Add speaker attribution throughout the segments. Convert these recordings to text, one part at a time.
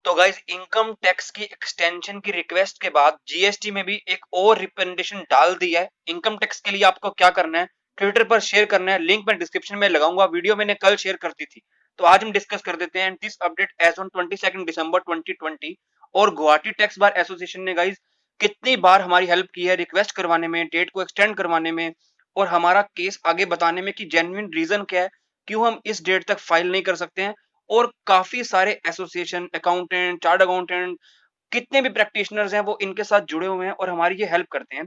Speaker 1: तो guys income tax की extension की रिक्वेस्ट के बाद जीएसटी में भी एक और रिकमेंडेशन डाल दी है। इनकम टैक्स के लिए आपको क्या करना है, ट्विटर पर शेयर करना है, लिंक मैं डिस्क्रिप्शन में लगाऊंगा, वीडियो मैंने कल शेयर कर दी थी। तो आज हम डिस्कस कर देते हैं दिस अपडेट एज ऑन 22 दिसंबर 2020। और गुवाहाटी टैक्स बार एसोसिएशन ने गाइज कितनी बार हमारी हेल्प की है रिक्वेस्ट करवाने में, डेट को एक्सटेंड करवाने में और हमारा केस आगे बताने में कि जेन्युइन रीजन क्या है, क्यों हम इस डेट तक फाइल नहीं कर सकते हैं। और काफी सारे एसोसिएशन, अकाउंटेंट, चार्ट अकाउंटेंट, कितने भी प्रैक्टिशनर्स हैं वो इनके साथ जुड़े हुए हैं और हमारी ये हेल्प करते हैं।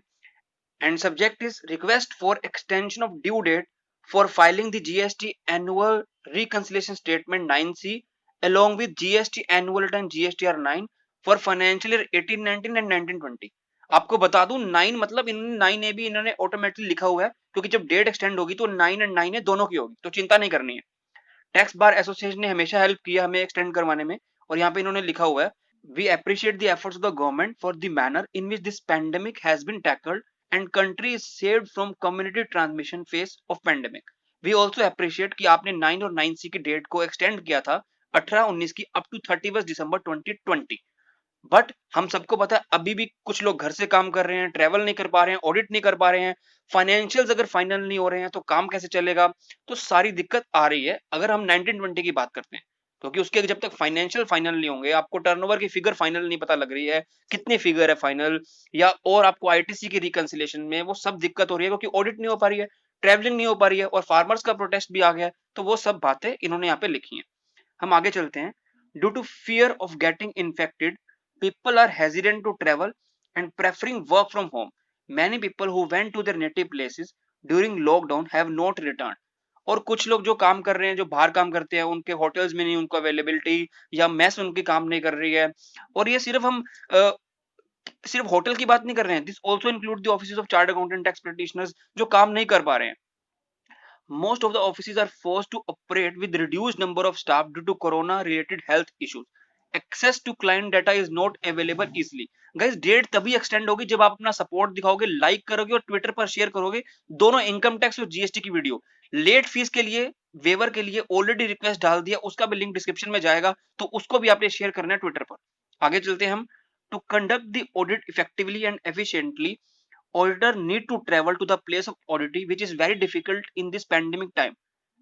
Speaker 1: And subject is request for extension of due date for filing the GST annual reconciliation statement 9C along with GST annual return GSTR 9 for financial year 18-19 and 19-20। आपको बता दूं 9 मतलब इन्होंने 9A भी इन्होंने ऑटोमेटिकली लिखा हुआ है, क्योंकि जब डेट एक्सटेंड होगी तो 9 एंड 9A दोनों की होगी, तो चिंता नहीं करनी है। टैक्स बार एसोसिएशन ने हमेशा हेल्प किया हमें एक्सटेंड करवाने में। और यहाँ पे इन्होंने लिखा हुआ है, we appreciate the efforts of the government for the manner in which this pandemic has been tackled and country is saved from community transmission phase of pandemic. We also appreciate कि आपने 9 और 9C की date को extend किया था 18-19 की up to 31 December 2020। But हम सबको पता है अभी भी कुछ लोग घर से काम कर रहे हैं, ट्रेवल नहीं कर पा रहे हैं, ऑडिट नहीं कर पा रहे हैं, फाइनेंशियल्स अगर फाइनल नहीं हो रहे हैं तो काम कैसे चलेगा। तो सारी दिक्कत आ रही है अगर हम 1920 की बात करते हैं, क्योंकि उसके जब तक फाइनेंशियल फाइनल नहीं होंगे, आपको टर्नओवर की फिगर फाइनल नहीं पता लग रही है, कितनी फिगर है फाइनल, या और आपको आईटीसी की रिकंसिलेशन में वो सब दिक्कत हो रही है क्योंकि ऑडिट नहीं हो पा रही है, ट्रेवलिंग नहीं हो पा रही है और फार्मर्स का प्रोटेस्ट भी आ गया है। तो वो सब बातें इन्होंने यहाँ पे लिखी हैं। हम आगे चलते हैं। Due to fear of getting infected, people are hesitant to travel and preferring work from home. Many people who went to their native places during lockdown have not returned। और कुछ लोग जो काम कर रहे हैं, जो बाहर काम करते हैं, उनके होटल्स में नहीं उनको अवेलेबिलिटी, या मेस उनकी काम नहीं कर रही है। और ये सिर्फ हम सिर्फ होटल की बात नहीं कर रहे हैं, this also include the offices of chart accountant, tax practitioners जो काम नहीं कर पा रहे हैं। Most of the offices are forced to operate with reduced number of staff due to corona related health issues। Access to client data is not available easily। Guys date तभी extend होगी जब आप अपना सपोर्ट दिखाओगे, like करोगे और Twitter पर share करोगे दोनों इनकम टैक्स और जीएसटी की वीडियो। लेट फीस के लिए, वेवर के लिए ऑलरेडी रिक्वेस्ट डाल दिया, उसका भी लिंक डिस्क्रिप्शन में जाएगा, तो उसको भी आपने शेयर करना है ट्विटर पर। आगे चलते हैं हम। To conduct the audit effectively and efficiently, auditor need to travel to the place of audit, which is very difficult in this pandemic time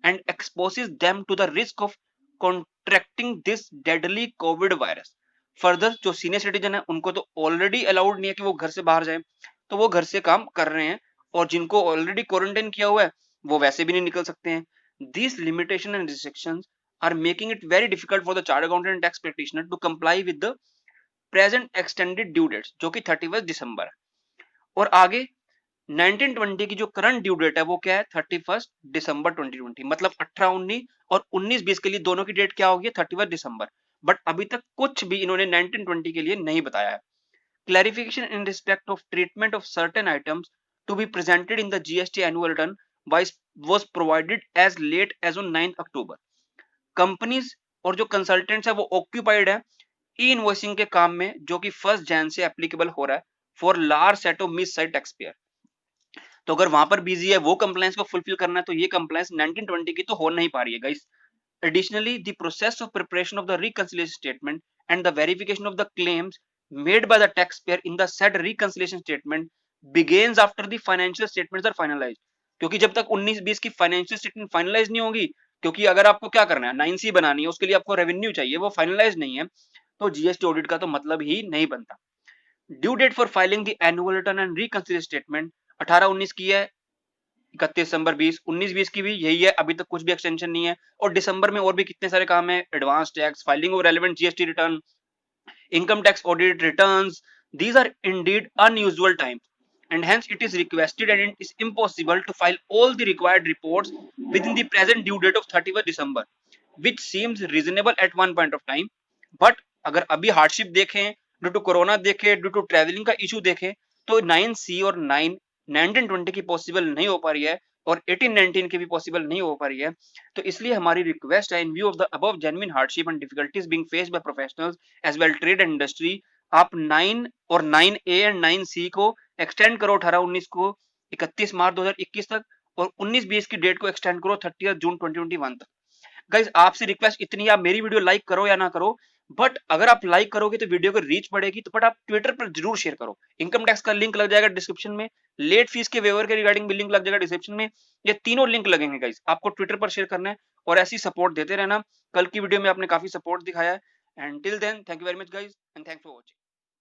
Speaker 1: and exposes them to the risk of contracting this deadly covid virus। Further जो senior citizen है उनको तो already allowed नहीं है कि वो घर से बाहर जाए, तो वो घर से काम कर रहे हैं, और जिनको ऑलरेडी क्वारंटाइन किया हुआ है वो वैसे भी नहीं निकल सकते हैं। This limitation and restrictions are making it very difficult for the chart accountant tax practitioner to comply with the present extended due dates, जो कि 31 दिसंबर है। और आगे 1920 की जो करंट ड्यू डेट है वो क्या है, 31 दिसंबर 2020। मतलब 18-19 और 19-20 के लिए दोनों की डेट क्या होगी, 31 दिसंबर। बट अभी तक कुछ भी इन्होंने 1920 के लिए नहीं बताया है। Clarification in respect of treatment of certain items to be presented in the GST annual return was provided as late as on 9 October. Companies और जो कंसल्टेंट्स है वो ऑक्यूपाइड है ई इनवॉइसिंग के काम में, जो कि 1 जनवरी से एप्लीकेबल हो रहा है for large set of miss side tax payer. तो अगर वहां पर बिजी है वो कंप्लायंस को फुलफिल करना है, तो ये कंप्लायंस 1920 की तो हो नहीं पा रही है guys. Additionally, the process of preparation of the reconciliation statement and the verification of the claims made by the taxpayer in the said reconciliation statement begins after the financial statements are finalized। क्योंकि जब तक 19-20 की financial statement finalise नहीं होगी, क्योंकि अगर आपको क्या करना है 9C बनानी है, उसके लिए आपको रेवेन्यू चाहिए, वो फाइनलाइज नहीं है, तो जीएसटी ऑडिट का तो मतलब ही नहीं बनता। Due date for filing the annual return and reconciliation statement 18-19 की है, 31 दिसंबर 20, 19-20 की भी यही है, अभी तक कुछ भी एक्सटेंशन नहीं है। और दिसंबर में और भी कितने सारे काम है, advance tax, filing of relevant GST return, income tax audit returns. These are indeed unusual times, and hence it is requested and it is impossible to file all the required reports within the present due date of 31 December, which seems reasonable at one point of time। But अगर अभी hardship देखें, due to corona देखें, due to travelling का issue देखें, तो 9C और 1920 की possible नहीं हो पा रही है और 18-19 की भी पॉसिबल नहीं हो पा रही है। तो इसलिए हमारी रिक्वेस्ट है, in view of the above genuine hardship and difficulties being faced by professionals as well trade and industry, आप 9 और 9A एंड 9C को एक्सटेंड करो 18-19 को 31 मार्च 2021 तक, और 19-20 की डेट को एक्सटेंड करो 30 जून 2021 तक। गाइस आपसे रिक्वेस्ट इतनी, आप मेरी वीडियो लाइक करो या ना करो, बट अगर आप लाइक करोगे तो वीडियो को रीच बढ़ेगी, तो बट आप ट्विटर पर जरूर शेयर करो। इनकम टैक्स का लिंक लग जाएगा डिस्क्रिप्शन में, लेट फीस के वेवर के रिगार्डिंग भी लिंक लग जाएगा डिस्क्रिप्शन में। ये तीनों लिंक लगेंगे गाइस, आपको ट्विटर पर शेयर करना है और ऐसी सपोर्ट देते रहना। कल की वीडियो में आपने काफी सपोर्ट दिखाया है। And till then thank you very much guys and thanks for watching.